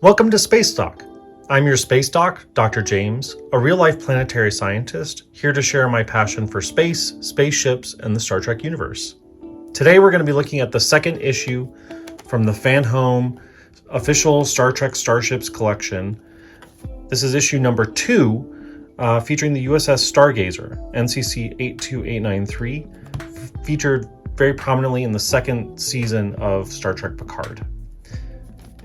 Welcome to SpaceDoc. I'm your SpaceDoc, Dr. James, a real-life planetary scientist, here to share my passion for space, spaceships, and the Star Trek universe. Today we're going to be looking at the second issue from the Fanhome official Star Trek Starships collection. This is issue number 2, featuring the USS Stargazer NCC-82893, featured very prominently in the second season of Star Trek Picard.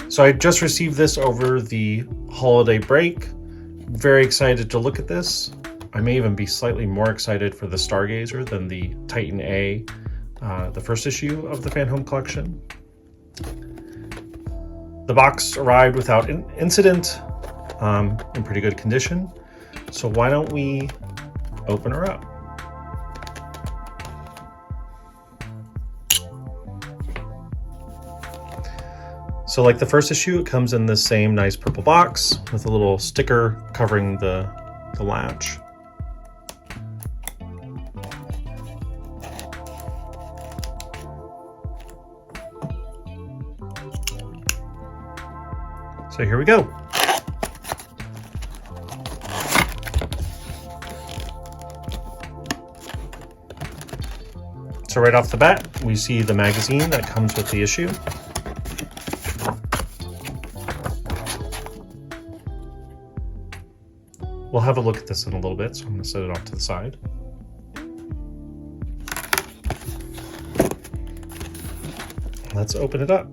So I just received this over the holiday break. Very excited to look at this. I may even be slightly more excited for the Stargazer than the Titan A, the first issue of the Fanhome collection. The box arrived without incident, in pretty good condition. So why don't we open her up? So like the first issue, it comes in this same nice purple box with a little sticker covering the latch. So here we go. So right off the bat, we see the magazine that comes with the issue. We'll have a look at this in a little bit, so I'm going to set it off to the side. Let's open it up.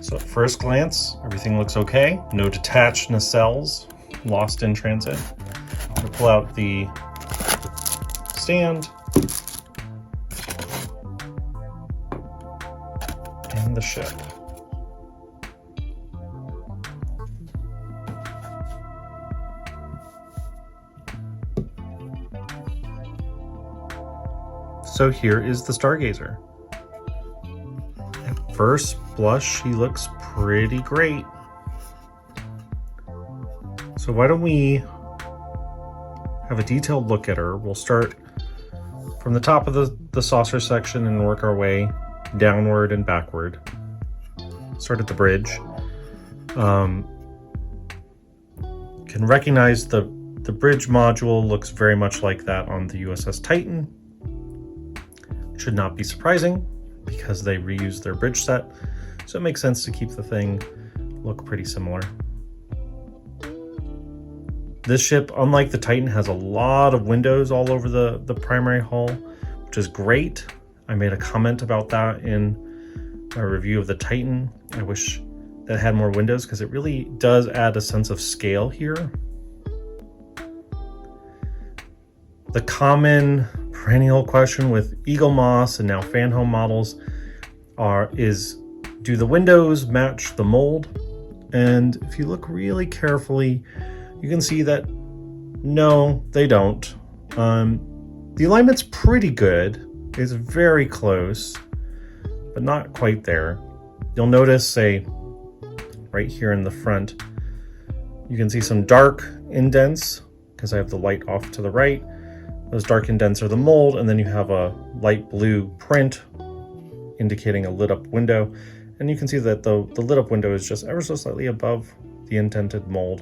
So at first glance, everything looks okay. No detached nacelles lost in transit. We'll pull out the stand and the ship. So here is the Stargazer. At first blush, he looks pretty great. So why don't we have a detailed look at her? We'll start from the top of the saucer section and work our way downward and backward. Start at the bridge. Can recognize the bridge module looks very much like that on the USS Titan. Should not be surprising because they reused their bridge set, so it makes sense to keep the thing look pretty similar. This ship, unlike the Titan, has a lot of windows all over the primary hull, which is great. I made a comment about that in my review of the Titan. I wish that had more windows because it really does add a sense of scale here. The common perennial question with Eaglemoss and now Fanhome models is, do the windows match the mold? And if you look really carefully, you can see that no, they don't. The alignment's pretty good. It's very close, but not quite there. You'll notice, say, right here in the front, you can see some dark indents because I have the light off to the right. Those dark indents are the mold, and then you have a light blue print indicating a lit up window. And you can see that the lit up window is just ever so slightly above the indented mold.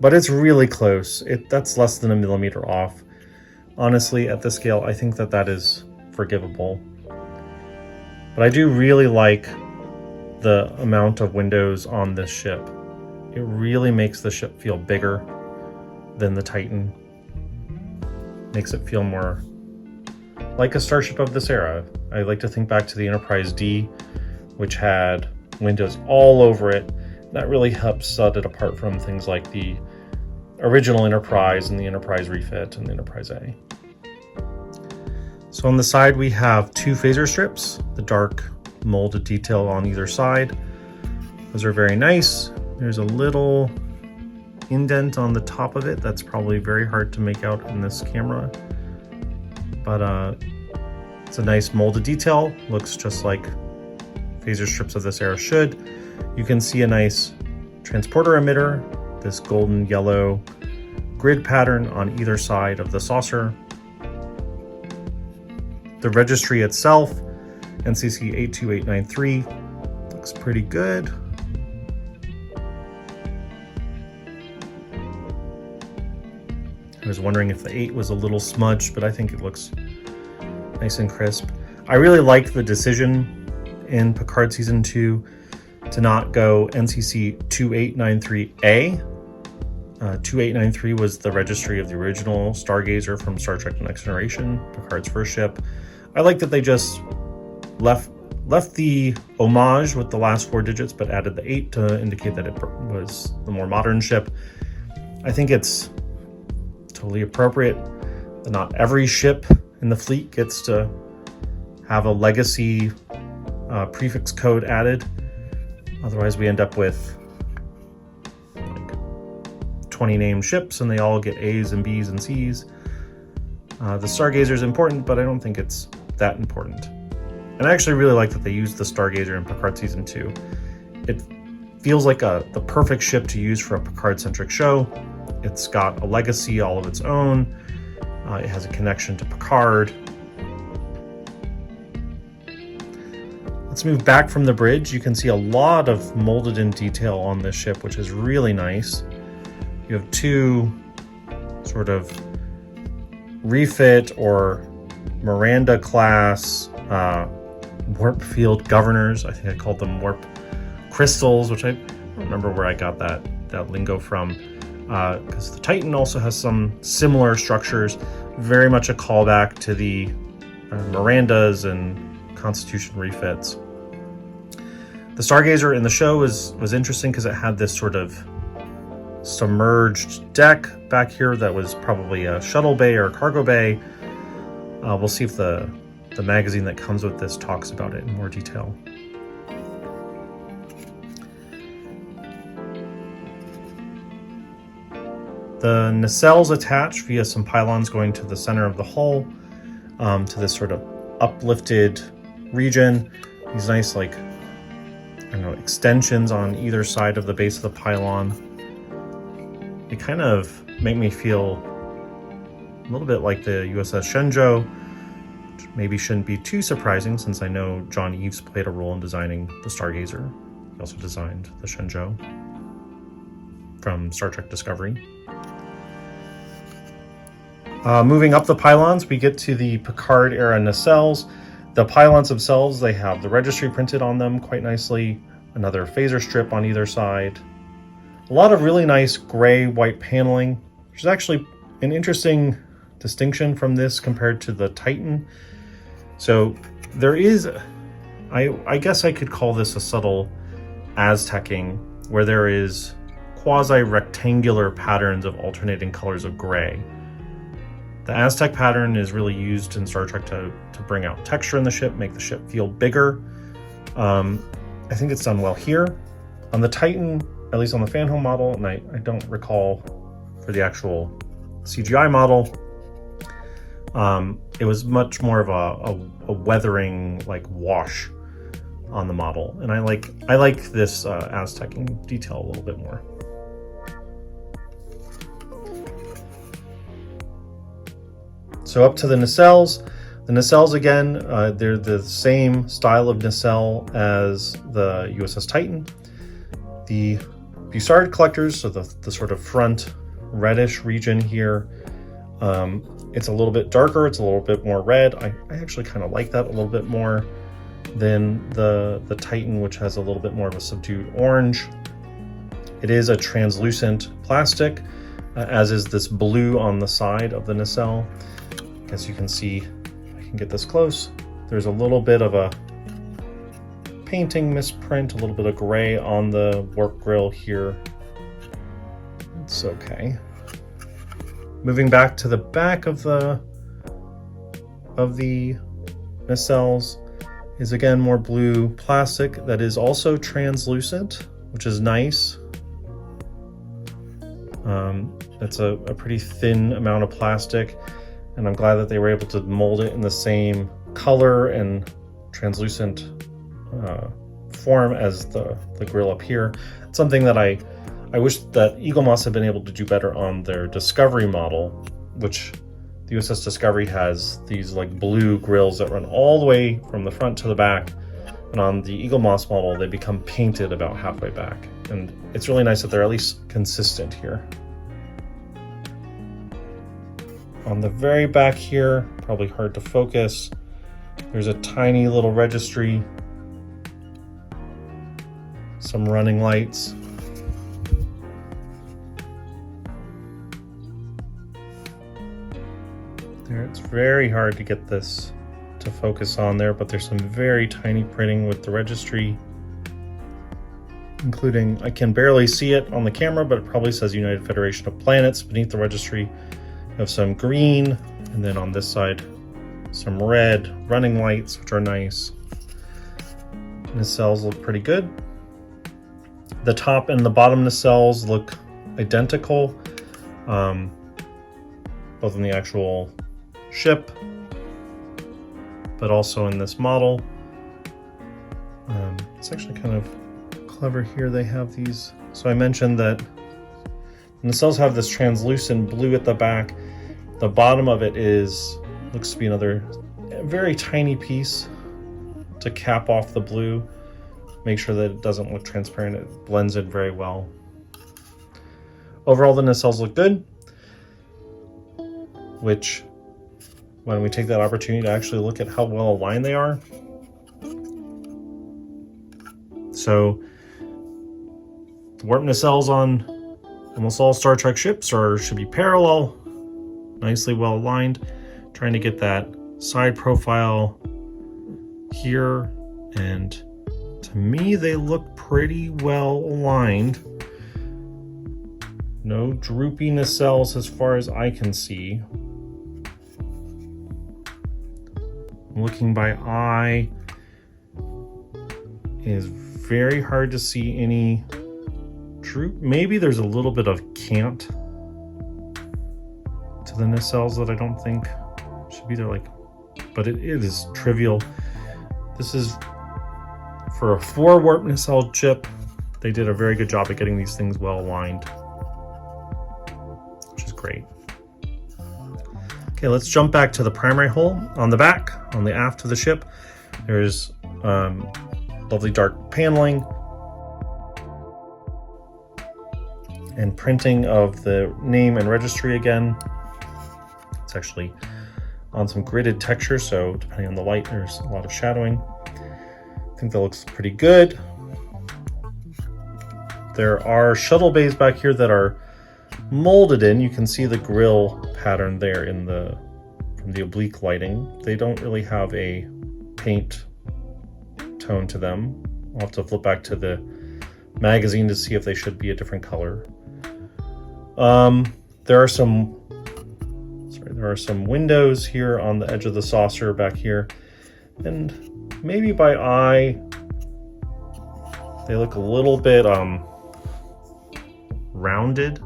But it's really close. That's less than a millimeter off. Honestly, at this scale, I think that is forgivable. But I do really like the amount of windows on this ship. It really makes the ship feel bigger than the Titan. Makes it feel more like a starship of this era. I like to think back to the Enterprise D, which had windows all over it. That really helps set it apart from things like the original Enterprise and the Enterprise refit and the Enterprise A. So on the side we have 2 phaser strips, the dark molded detail on either side. Those are very nice. There's a little indent on the top of it that's probably very hard to make out in this camera, but it's a nice molded detail. Looks just like phaser strips of this era should. You can see a nice transporter emitter, this golden yellow grid pattern on either side of the saucer. The registry itself, NCC-82893, looks pretty good. I was wondering if the 8 was a little smudged, but I think it looks nice and crisp. I really like the decision in Picard Season 2 to not go NCC-2893A. 2893 was the registry of the original Stargazer from Star Trek The Next Generation, Picard's first ship. I like that they just left the homage with the last 4 digits, but added the 8 to indicate that it was the more modern ship. I think it's totally appropriate that not every ship in the fleet gets to have a legacy prefix code added. Otherwise, we end up with like 20 named ships and they all get A's and B's and C's. The Stargazer is important, but I don't think it's that important. And I actually really like that they used the Stargazer in Picard Season 2. It feels like the perfect ship to use for a Picard-centric show. It's got a legacy all of its own. It has a connection to Picard. Let's move back from the bridge. You can see a lot of molded in detail on this ship, which is really nice. You have 2 sort of refit or Miranda class warp field governors. I think I called them warp crystals, which I don't remember where I got that lingo from. Because the Titan also has some similar structures, very much a callback to the Mirandas and Constitution refits. The Stargazer in the show was interesting because it had this sort of submerged deck back here that was probably a shuttle bay or a cargo bay. We'll see if the magazine that comes with this talks about it in more detail. The nacelles attach via some pylons going to the center of the hull, to this sort of uplifted region. These nice, like, I don't know, extensions on either side of the base of the pylon. They kind of make me feel a little bit like the USS Shenzhou, which maybe shouldn't be too surprising since I know John Eves played a role in designing the Stargazer. He also designed the Shenzhou from Star Trek Discovery. Moving up the pylons, we get to the Picard era nacelles. The pylons themselves, they have the registry printed on them quite nicely, another phaser strip on either side. A lot of really nice gray-white paneling, which is actually an interesting distinction from this compared to the Titan. So there is, I guess I could call this a subtle Aztecing, where there is quasi-rectangular patterns of alternating colors of gray. The Aztec pattern is really used in Star Trek to bring out texture in the ship, make the ship feel bigger. I think it's done well here. On the Titan, at least on the Fanhome model, and I don't recall for the actual CGI model, it was much more of a weathering, like, wash on the model. And I like this Aztecing detail a little bit more. So up to the nacelles. The nacelles, again, they're the same style of nacelle as the USS Titan. The Bussard collectors, so the sort of front reddish region here, it's a little bit darker, it's a little bit more red. I actually kind of like that a little bit more than the Titan, which has a little bit more of a subdued orange. It is a translucent plastic, as is this blue on the side of the nacelle. As you can see, if I can get this close, there's a little bit of a painting misprint, a little bit of gray on the warp grill here. It's okay. Moving back to the back of the nacelles is again more blue plastic that is also translucent, which is nice. It's a pretty thin amount of plastic, and I'm glad that they were able to mold it in the same color and translucent form as the grill up here. It's something that I wish that Eaglemoss had been able to do better on their Discovery model, which The USS Discovery has these like blue grills that run all the way from the front to the back. And on the Eaglemoss model, they become painted about halfway back. And it's really nice that they're at least consistent here. On the very back here, probably hard to focus, there's a tiny little registry, some running lights. There, it's very hard to get this to focus on there, but there's some very tiny printing with the registry, including, I can barely see it on the camera, but it probably says United Federation of Planets beneath the registry. You have some green, and then on this side, some red running lights, which are nice. Nacelles look pretty good. The top and the bottom nacelles look identical, both in the actual ship, but also in this model. It's actually kind of clever here. They have these. So I mentioned that the nacelles have this translucent blue at the back. The bottom of it looks to be another very tiny piece to cap off the blue. Make sure that it doesn't look transparent. It blends in very well. Overall, the nacelles look good, which when we take that opportunity to actually look at how well aligned they are. So the warp nacelles on almost all Star Trek ships should be parallel, nicely well aligned. Trying to get that side profile here, and to me they look pretty well aligned. No droopy nacelles as far as I can see. Looking by eye, it is very hard to see any droop. Maybe there's a little bit of cant to the nacelles that I don't think should be there, but it is trivial. This is for a 4 warp nacelle chip. They did a very good job at getting these things well aligned, which is great. Okay, let's jump back to the primary hull. On the back, on the aft of the ship, there's lovely dark paneling and printing of the name and registry again. It's actually on some gridded texture, so depending on the light, there's a lot of shadowing. I think that looks pretty good. There are shuttle bays back here that are molded in. You can see the grill pattern there from the oblique lighting. They don't really have a paint tone to them. I'll have to flip back to the magazine to see if they should be a different color. There are some windows here on the edge of the saucer back here, and maybe by eye they look a little bit rounded,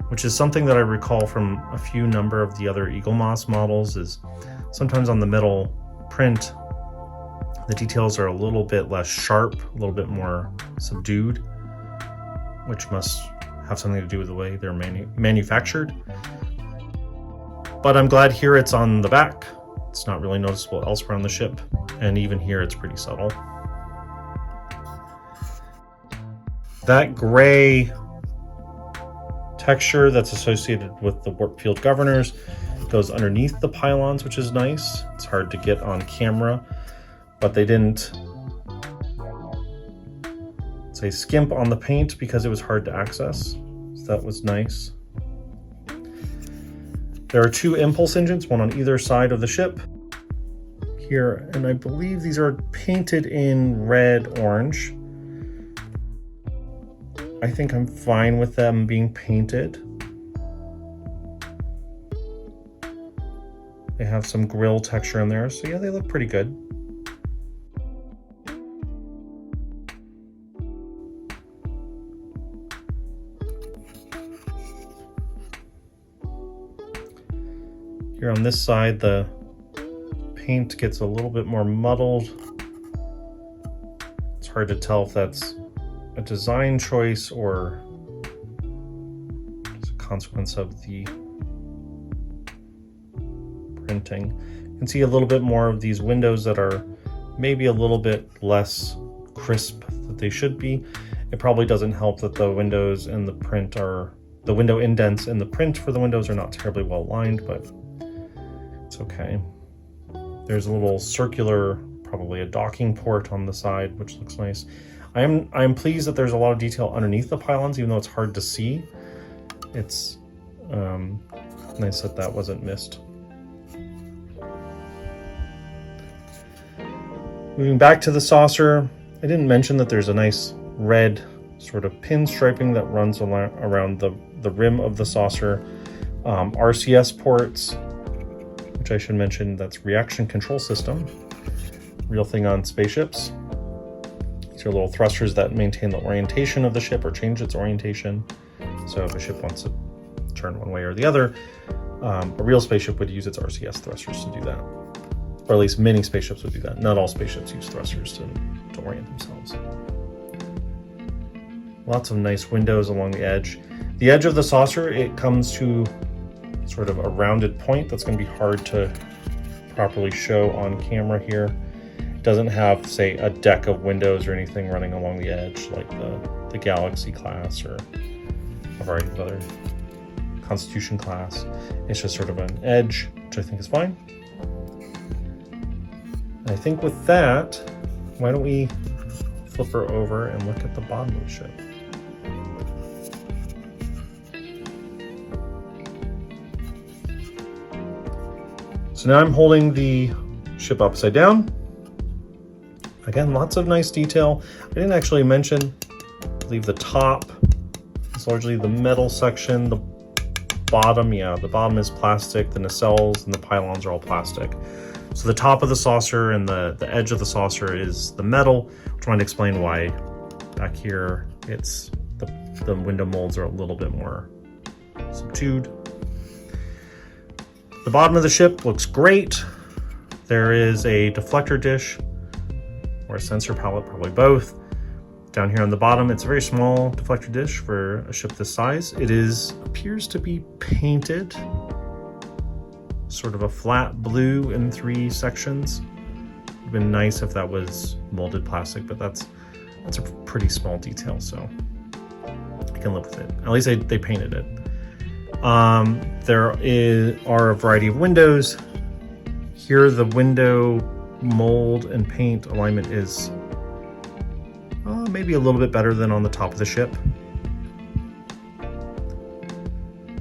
which is something that I recall from a few number of the other Eaglemoss models. Is sometimes on the middle print the details are a little bit less sharp, a little bit more subdued, which must have something to do with the way they're manufactured. But I'm glad here it's on the back. It's not really noticeable elsewhere on the ship, and even here it's pretty subtle. That gray texture that's associated with the warp field governors goes underneath the pylons, which is nice. It's hard to get on camera, but they didn't say skimp on the paint because it was hard to access. So that was nice. There are 2 impulse engines, one on either side of the ship here, and I believe these are painted in red orange. I think I'm fine with them being painted. They have some grill texture in there, so yeah, they look pretty good. Here on this side, the paint gets a little bit more muddled. It's hard to tell if that's a design choice or just a consequence of the printing. You can see a little bit more of these windows that are maybe a little bit less crisp than they should be. It probably doesn't help that the windows and the print are, the window indents and the print for the windows are not terribly well lined, but it's okay. There's a little circular, probably a docking port on the side, which looks nice. I am pleased that there's a lot of detail underneath the pylons, even though it's hard to see. It's nice that that wasn't missed. Moving back to the saucer, I didn't mention that there's a nice red sort of pin striping that runs around the rim of the saucer. RCS ports, which I should mention, that's reaction control system. Real thing on spaceships. These are little thrusters that maintain the orientation of the ship or change its orientation. So if a ship wants to turn one way or the other, a real spaceship would use its RCS thrusters to do that. Or at least many spaceships would do that. Not all spaceships use thrusters to orient themselves. Lots of nice windows along the edge. The edge of the saucer, it comes to sort of a rounded point that's going to be hard to properly show on camera here. It doesn't have, say, a deck of windows or anything running along the edge like the Galaxy class or a variety of other Constitution class. It's just sort of an edge, which I think is fine. I think with that, why don't we flip her over and look at the bottom of the ship. So now I'm holding the ship upside down. Again, lots of nice detail. I didn't actually mention, I believe the top is largely the metal section. The bottom, yeah, the bottom is plastic. The nacelles and the pylons are all plastic. So the top of the saucer and the edge of the saucer is the metal, which I want to explain why back here it's the window molds are a little bit more subdued. The bottom of the ship looks great. There is a deflector dish or a sensor pallet, probably both. Down here on the bottom, it's a very small deflector dish for a ship this size. It appears to be painted sort of a flat blue in 3 sections. It would have been nice if that was molded plastic, but that's a pretty small detail, so I can live with it. At least they painted it. There are a variety of windows. Here the window mold and paint alignment is maybe a little bit better than on the top of the ship.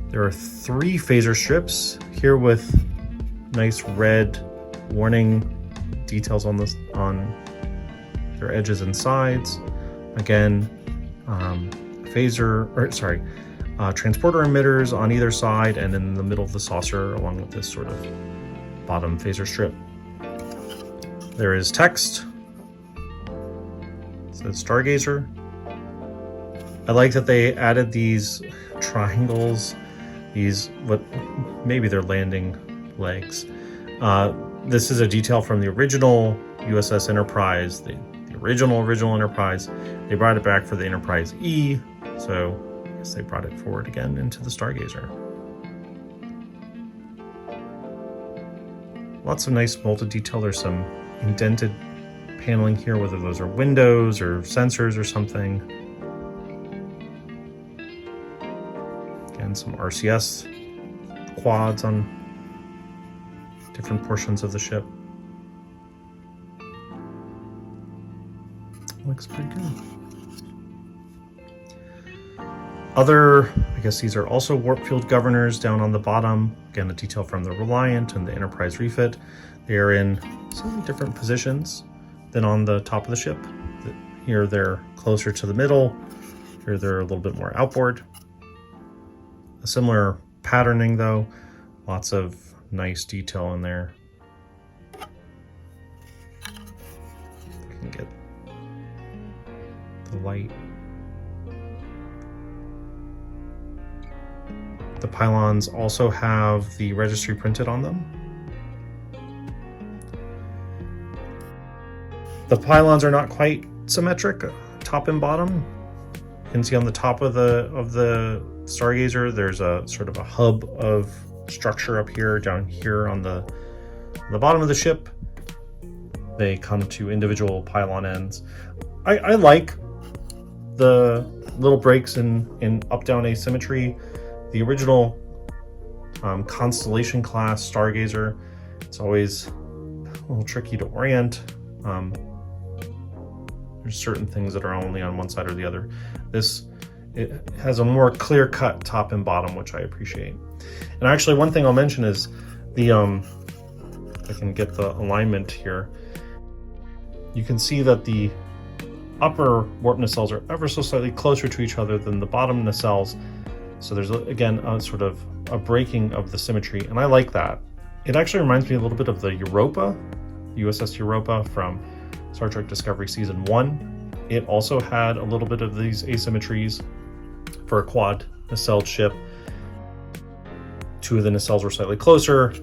There are 3 phaser strips here with nice red warning details on their edges and sides. Again, transporter emitters on either side and in the middle of the saucer, along with this sort of bottom phaser strip. There is text. It says Stargazer. I like that they added these triangles, maybe they're landing legs. This is a detail from the original USS Enterprise, the original Enterprise. They brought it back for the Enterprise E, so I guess they brought it forward again into the Stargazer. Lots of nice molded detail. There's some indented paneling here, whether those are windows or sensors or something. Again, some RCS quads on different portions of the ship. Looks pretty good. I guess these are also warp field governors down on the bottom. Again, a detail from the Reliant and the Enterprise refit. They are in slightly different positions than on the top of the ship. Here they're closer to the middle. Here they're a little bit more outboard. A similar patterning though. Lots of nice detail in there. If I can get the light. The pylons also have the registry printed on them. The pylons are not quite symmetric, top and bottom. You can see on the top of the Stargazer, there's a sort of a hub of structure up here, down here on the On the bottom of the ship, they come to individual pylon ends. I like the little breaks in up-down asymmetry. The original Constellation class Stargazer, it's always a little tricky to orient. There's certain things that are only on one side or the other. It has a more clear-cut top and bottom, which I appreciate. And actually, one thing I'll mention is the if I can get the alignment here. You can see that the upper warp nacelles are ever so slightly closer to each other than the bottom nacelles. So there's, again, a sort of a breaking of the symmetry, and I like that. It actually reminds me a little bit of the Europa, USS Europa from Star Trek Discovery Season 1. It also had a little bit of these asymmetries for a quad nacelled ship. Two of the nacelles were slightly closer.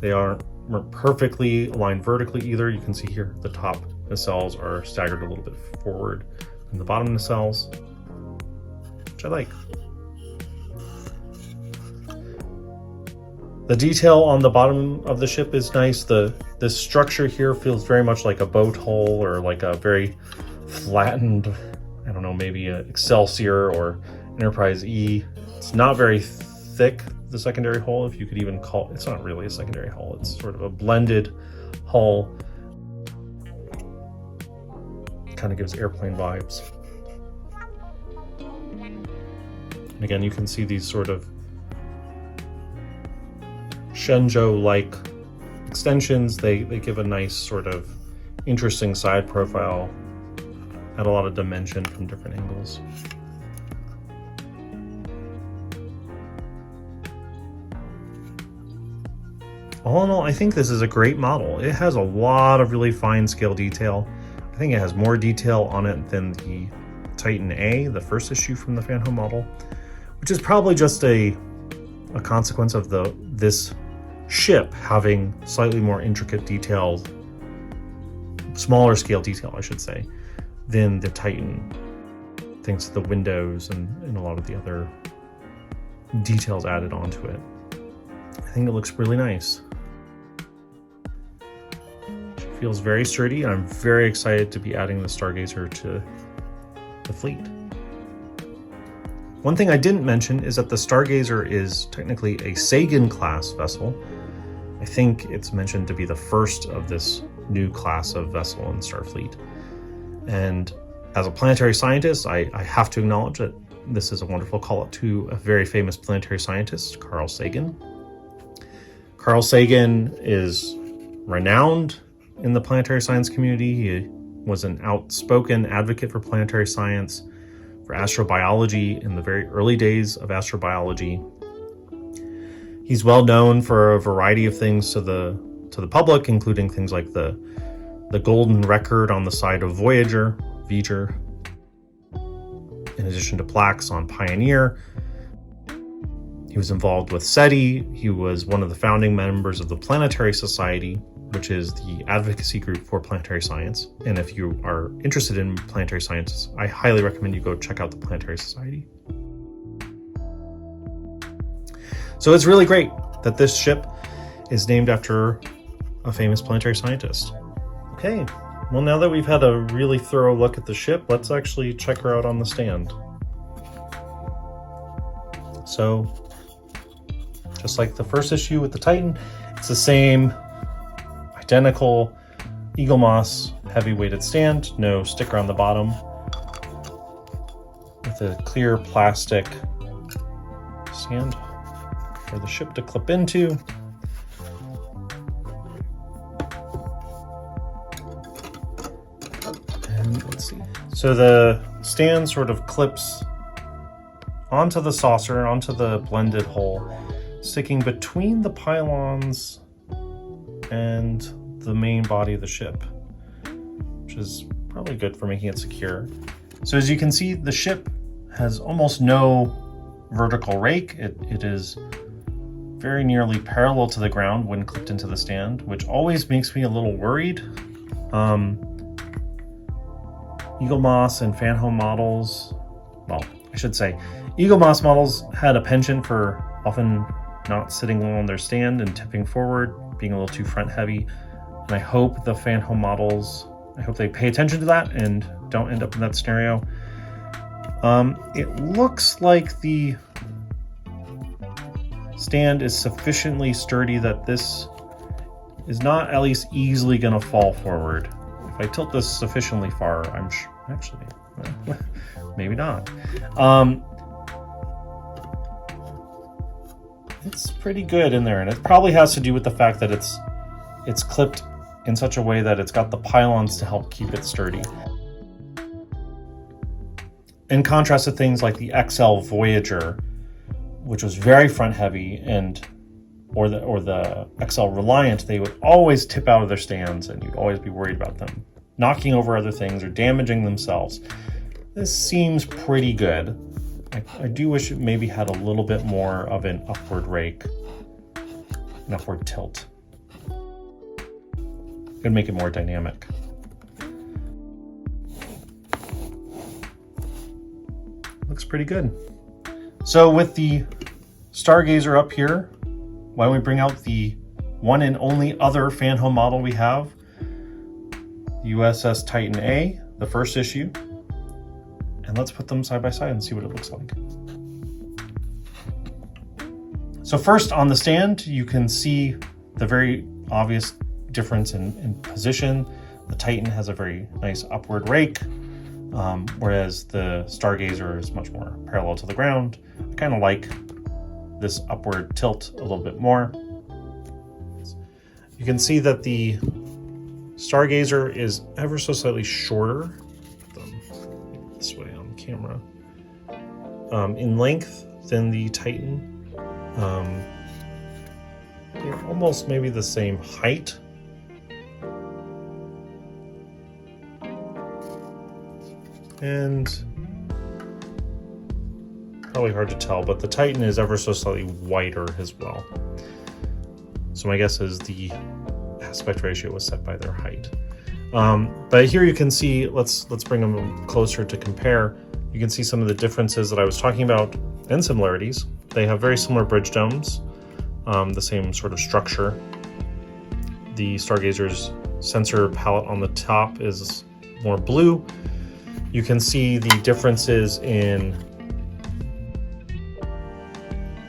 They weren't perfectly aligned vertically either. You can see here the top nacelles are staggered a little bit forward than the bottom nacelles, which I like. The detail on the bottom of the ship is nice. This structure here feels very much like a boat hull or like a very flattened, I don't know, maybe an Excelsior or Enterprise E. It's not very thick, the secondary hull, if you could even call it. It's not really a secondary hull. It's sort of a blended hull. Kind of gives airplane vibes. And again, you can see these sort of Shenzhou-like extensions. They give a nice sort of interesting side profile, add a lot of dimension from different angles. All in all, I think this is a great model. It has a lot of really fine scale detail. I think it has more detail on it than the Titan A, the first issue from the Fanhome model, which is probably just a consequence of this ship having slightly more intricate details, smaller scale detail, I should say, than the Titan, thanks to the windows and a lot of the other details added onto it. I think it looks really nice. It feels very sturdy, and I'm very excited to be adding the Stargazer to the fleet. One thing I didn't mention is that the Stargazer is technically a Sagan class vessel. I think it's mentioned to be the first of this new class of vessel in Starfleet. And as a planetary scientist, I have to acknowledge that this is a wonderful call out to a very famous planetary scientist, Carl Sagan. Carl Sagan is renowned in the planetary science community. He was an outspoken advocate for planetary science, for astrobiology in the very early days of astrobiology. He's well known for a variety of things to the public, including things like the golden record on the side of Voyager, in addition to plaques on Pioneer. He was involved with SETI. He was one of the founding members of the Planetary Society, which is the advocacy group for planetary science. And if you are interested in planetary science, I highly recommend you go check out the Planetary Society. So it's really great that this ship is named after a famous planetary scientist. Okay, well, now that we've had a really thorough look at the ship, let's actually check her out on the stand. So, just like the first issue with the Titan, it's the same identical Eaglemoss heavy-weighted stand, no sticker on the bottom, with a clear plastic stand for the ship to clip into. And let's see. So the stand sort of clips onto the saucer, onto the blended hull, sticking between the pylons and the main body of the ship, which is probably good for making it secure. So as you can see, the ship has almost no vertical rake. It is very nearly parallel to the ground when clipped into the stand, which always makes me a little worried. Eaglemoss and Fanhome models, well, I should say, Eaglemoss models had a penchant for often not sitting well on their stand and tipping forward. being a little too front heavy. And I hope the Fanhome models, I hope they pay attention to that and don't end up in that scenario. It looks like the stand is sufficiently sturdy that this is not at least easily going to fall forward. If I tilt this sufficiently far, I'm actually, maybe not. It's pretty good in there, and it probably has to do with the fact that it's clipped in such a way that it's got the pylons to help keep it sturdy. In contrast to things like the XL Voyager, which was very front heavy, or the XL Reliant, they would always tip out of their stands, and you'd always be worried about them knocking over other things or damaging themselves. This seems pretty good. I do wish it maybe had a little bit more of an upward rake, an upward tilt. Could make it more dynamic. Looks pretty good. So with the Stargazer up here, why don't we bring out the one and only other Fanhome model we have, the USS Titan A, the first issue, and let's put them side by side and see what it looks like. So first on the stand, you can see the very obvious difference in position. The Titan has a very nice upward rake, whereas the Stargazer is much more parallel to the ground. I kind of like this upward tilt a little bit more. You can see that the Stargazer is ever so slightly shorter, this way on camera, in length than the Titan. They're almost maybe the same height. And probably hard to tell, but the Titan is ever so slightly wider as well. So my guess is the aspect ratio was set by their height. But here you can see, let's bring them closer to compare. You can see some of the differences that I was talking about and similarities. They have very similar bridge domes, the same sort of structure. The Stargazer's sensor palette on the top is more blue. You can see the differences in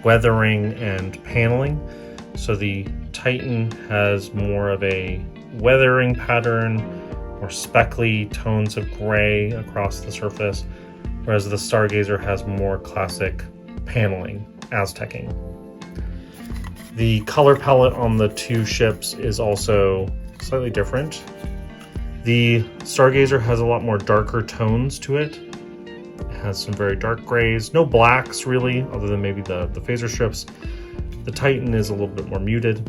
weathering and paneling. So the Titan has more of a weathering pattern, more speckly tones of gray across the surface, whereas the Stargazer has more classic paneling, Aztecing. The color palette on the two ships is also slightly different. The Stargazer has a lot more darker tones to it. It has some very dark grays, no blacks really, other than maybe the phaser strips. The Titan is a little bit more muted.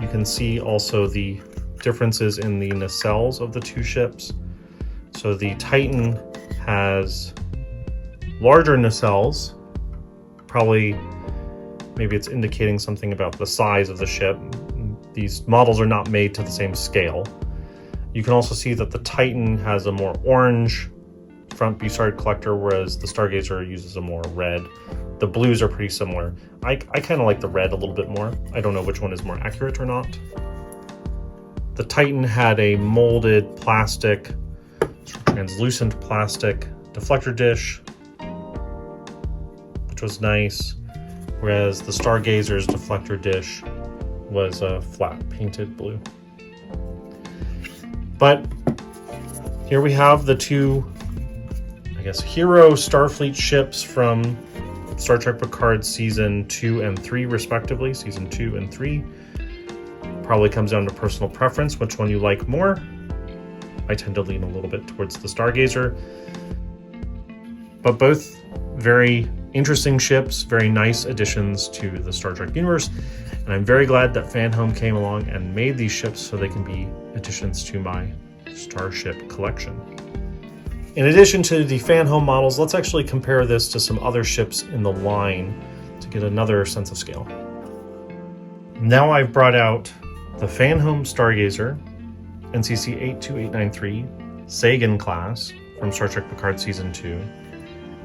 You can see also the differences in the nacelles of the two ships. So the Titan has larger nacelles, probably maybe it's indicating something about the size of the ship. These models are not made to the same scale. You can also see that the Titan has a more orange front Bussard collector, whereas the Stargazer uses a more red. The blues are pretty similar. I kind of like the red a little bit more. I don't know which one is more accurate or not. The Titan had a molded plastic, translucent plastic deflector dish, which was nice, whereas the Stargazer's deflector dish was a flat painted blue. But here we have the two, I guess, hero Starfleet ships from Star Trek Picard Season 2 and 3, respectively. Season 2 and 3. Probably comes down to personal preference, which one you like more. I tend to lean a little bit towards the Stargazer. But both very interesting ships, very nice additions to the Star Trek universe. And I'm very glad that Fanhome came along and made these ships so they can be additions to my Starship collection. In addition to the Fanhome models, let's actually compare this to some other ships in the line to get another sense of scale. Now I've brought out the Fanhome Stargazer NCC-82893 Sagan class from Star Trek Picard Season 2.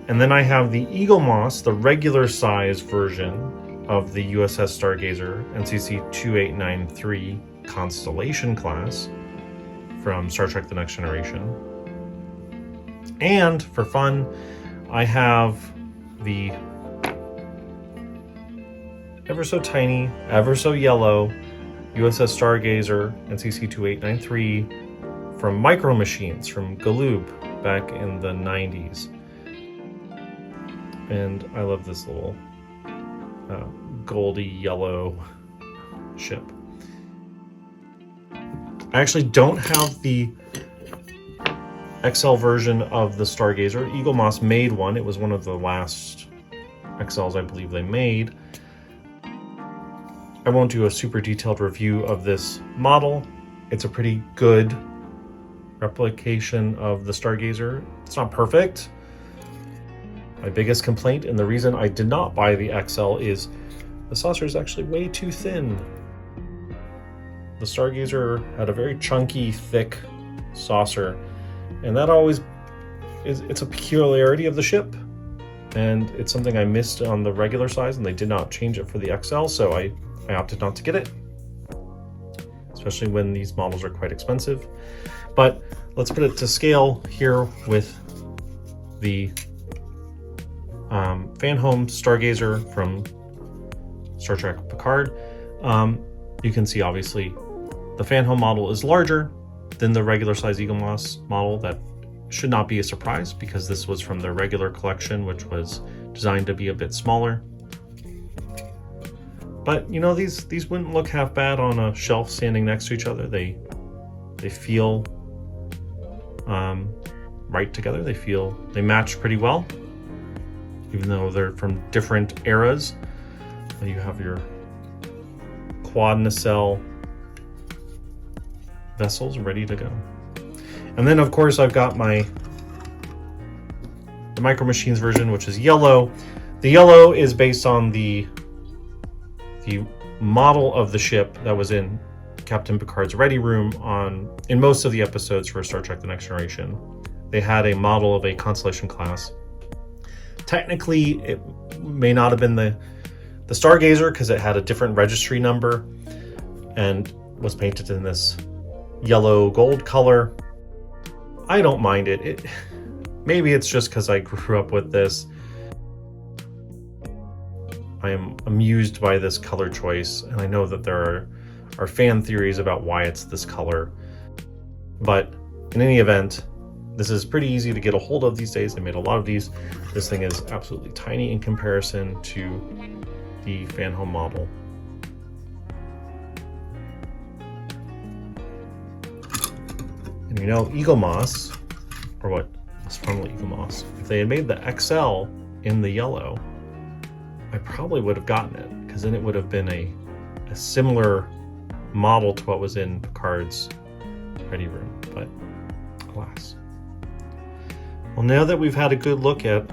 And then I have the Eaglemoss, the regular size version of the USS Stargazer NCC-82893 Constellation class from Star Trek The Next Generation. And for fun, I have the ever so tiny, ever so yellow USS Stargazer NCC-82893 from Micro Machines from Galoob back in the 90s. And I love this little goldy yellow ship. I actually don't have the XL version of the Stargazer. Eaglemoss made one. It was one of the last XLs I believe they made. I won't do a super detailed review of this model. It's a pretty good replication of the Stargazer. It's not perfect. My biggest complaint, and the reason I did not buy the XL, is the saucer is actually way too thin. The Stargazer had a very chunky, thick saucer, and that always it's a peculiarity of the ship, and it's something I missed on the regular size, and they did not change it for the XL, so I opted not to get it, especially when these models are quite expensive. But let's put it to scale here with the Fanhome Stargazer from Star Trek Picard. You can see obviously the Fanhome model is larger than the regular size Eaglemoss model. That should not be a surprise because this was from the regular collection, which was designed to be a bit smaller. But you know, these wouldn't look half bad on a shelf standing next to each other. They feel right together. They match pretty well, even though they're from different eras. You have your quad nacelle vessels ready to go. And then of course I've got the Micro Machines version, which is yellow. The yellow is based on the model of the ship that was in Captain Picard's ready room in most of the episodes for Star Trek The Next Generation. They had a model of a Constellation class. Technically, it may not have been the Stargazer because it had a different registry number and was painted in this yellow gold color. I don't mind it. Maybe it's just because I grew up with this. I am amused by this color choice, and I know that there are fan theories about why it's this color. But in any event, this is pretty easy to get a hold of these days. They made a lot of these. This thing is absolutely tiny in comparison to the Fanhome model. And you know, Eaglemoss, or what was formerly Eaglemoss, if they had made the XL in the yellow, I probably would have gotten it, because then it would have been a similar model to what was in Picard's ready room, but alas. Well, now that we've had a good look at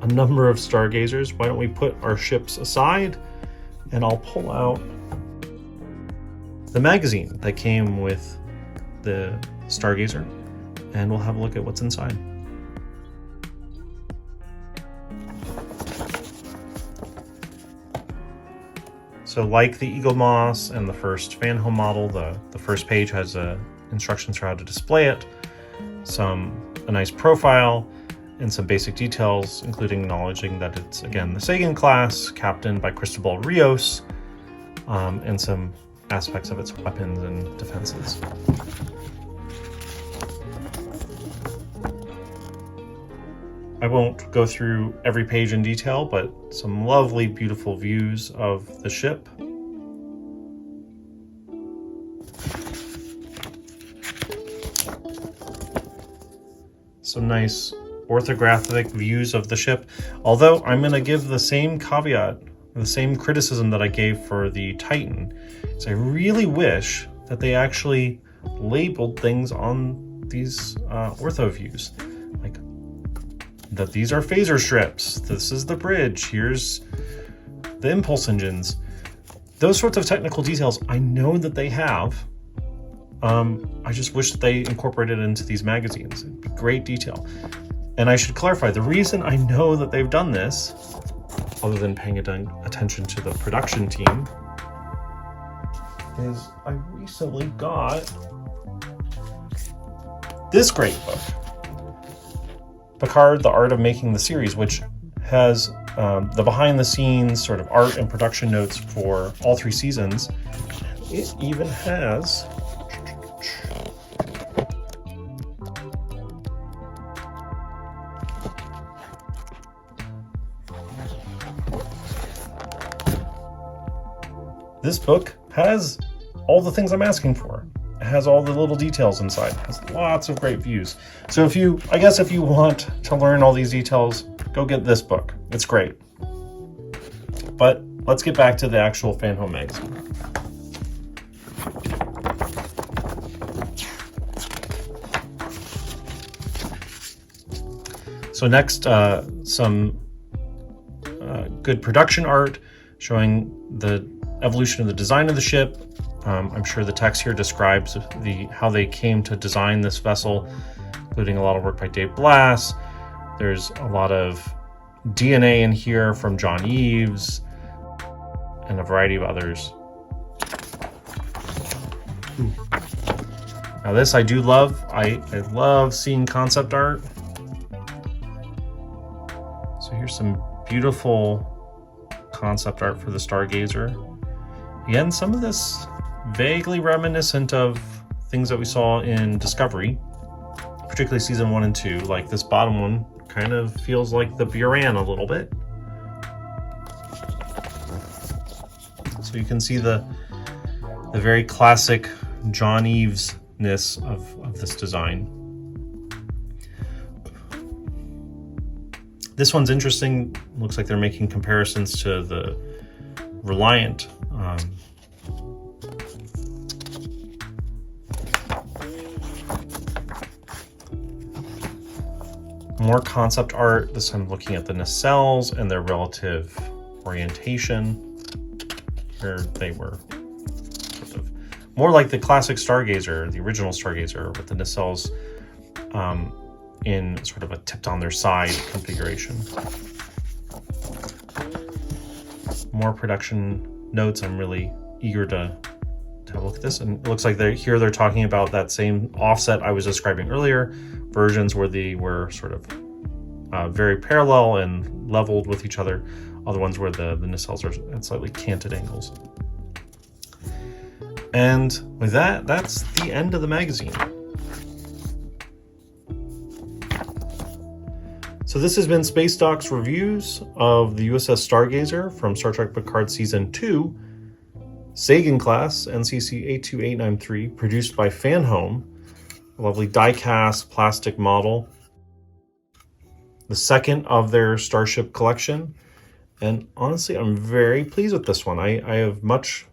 a number of Stargazers, why don't we put our ships aside, and I'll pull out the magazine that came with the Stargazer, and we'll have a look at what's inside. So like the Eaglemoss and the first Fanhome model, the first page has instructions for how to display it, a nice profile, and some basic details, including acknowledging that it's, again, the Sagan class, captained by Cristobal Rios, and some aspects of its weapons and defenses. I won't go through every page in detail, but some lovely, beautiful views of the ship. Some nice orthographic views of the ship, although I'm going to give the same caveat, the same criticism that I gave for the Titan, is I really wish that they actually labeled things on these ortho views, like that these are phaser strips, this is the bridge, here's the impulse engines. Those sorts of technical details I know that they have. I just wish that they incorporated it into these magazines. It'd be great detail. And I should clarify, the reason I know that they've done this other than paying attention to the production team, is I recently got this great book, Picard, The Art of Making the Series, which has the behind-the-scenes sort of art and production notes for all 3 seasons. It even has this book has all the things I'm asking for. It has all the little details inside. It has lots of great views. So if you want to learn all these details, go get this book. It's great. But let's get back to the actual Fanhome magazine. So next, some good production art showing the evolution of the design of the ship. I'm sure the text here describes how they came to design this vessel, including a lot of work by Dave Blass. There's a lot of DNA in here from John Eaves and a variety of others. Now this I do love. I love seeing concept art. So here's some beautiful concept art for the Stargazer. Again, some of this vaguely reminiscent of things that we saw in Discovery, particularly season 1 and 2. Like this bottom one kind of feels like the Buran a little bit. So you can see the very classic John Eaves-ness of this design. This one's interesting. Looks like they're making comparisons to the Reliant. More concept art. This time looking at the nacelles and their relative orientation. Here they were sort of more like the classic Stargazer, the original Stargazer, with the nacelles in sort of a tipped on their side configuration. More production notes. I'm really eager to have a look at this. And it looks like they're talking about that same offset I was describing earlier, versions where they were sort of very parallel and leveled with each other. Other ones where the nacelles are at slightly canted angles. And with that, that's the end of the magazine. So this has been SpaceDoc's reviews of the USS Stargazer from Star Trek Picard Season 2, Sagan class NCC-82893, produced by Fanhome, a lovely die-cast plastic model, the second of their Starship collection. And honestly, I'm very pleased with this one. I have much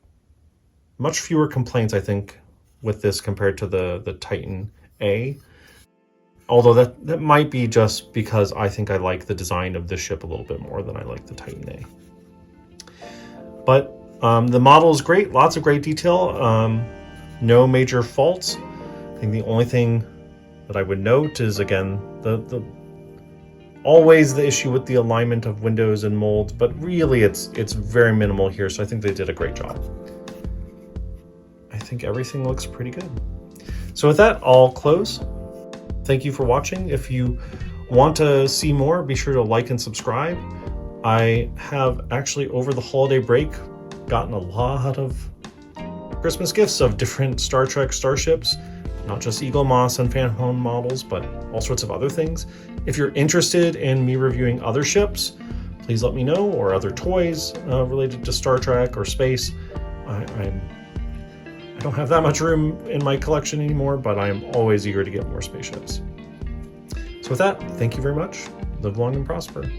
fewer complaints, I think, with this compared to the Titan A. Although that might be just because I think I like the design of this ship a little bit more than I like the Titan A. But the model is great, lots of great detail, no major faults. I think the only thing that I would note is, again, always the issue with the alignment of windows and molds, but really it's very minimal here, so I think they did a great job. I think everything looks pretty good. So with that, I'll close. Thank you for watching. If you want to see more, be sure to like and subscribe. I have actually, over the holiday break, gotten a lot of Christmas gifts of different Star Trek starships, not just Eaglemoss and Fanhome models, but all sorts of other things. If you're interested in me reviewing other ships, please let me know, or other toys related to Star Trek or space. I don't have that much room in my collection anymore, but I am always eager to get more spaceships. So with that, thank you very much. Live long and prosper.